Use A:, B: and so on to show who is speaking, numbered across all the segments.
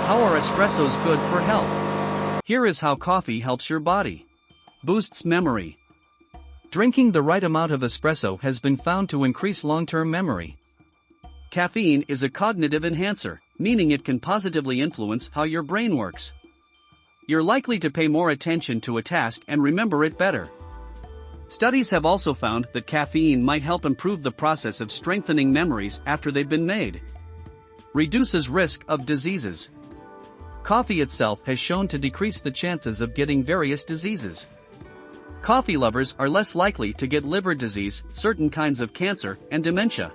A: How are espressos good for health? Here is how coffee helps your body. Boosts memory. Drinking the right amount of espresso has been found to increase long-term memory. Caffeine is a cognitive enhancer, meaning it can positively influence how your brain works. You're likely to pay more attention to a task and remember it better. Studies have also found that caffeine might help improve the process of strengthening memories after they've been made. Reduces risk of diseases. Coffee itself has shown to decrease the chances of getting various diseases. Coffee lovers are less likely to get liver disease, certain kinds of cancer, and dementia.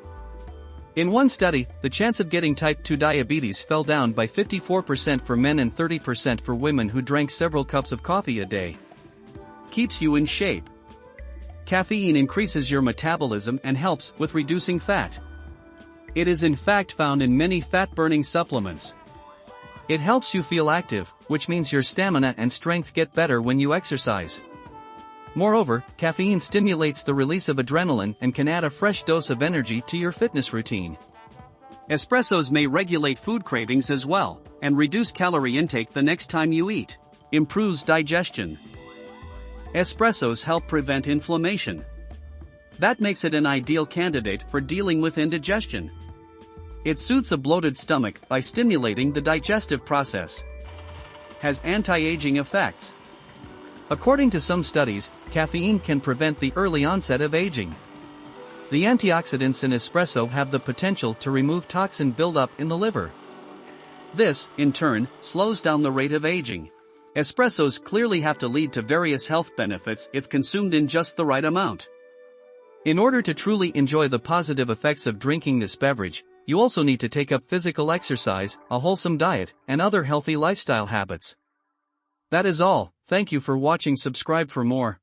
A: In one study, the chance of getting type 2 diabetes fell down by 54% for men and 30% for women who drank several cups of coffee a day. Keeps you in shape. Caffeine increases your metabolism and helps with reducing fat. It is in fact found in many fat-burning supplements. It helps you feel active, which means your stamina and strength get better when you exercise. Moreover, caffeine stimulates the release of adrenaline and can add a fresh dose of energy to your fitness routine. Espressos may regulate food cravings as well, and reduce calorie intake the next time you eat. Improves digestion. Espressos help prevent inflammation. That makes it an ideal candidate for dealing with indigestion. It suits a bloated stomach by stimulating the digestive process. Has anti-aging effects. According to some studies, caffeine can prevent the early onset of aging. The antioxidants in espresso have the potential to remove toxin buildup in the liver. This, in turn, slows down the rate of aging. Espressos clearly have to lead to various health benefits if consumed in just the right amount. In order to truly enjoy the positive effects of drinking this beverage, you also need to take up physical exercise, a wholesome diet, and other healthy lifestyle habits. That is all. Thank you for watching. Subscribe for more.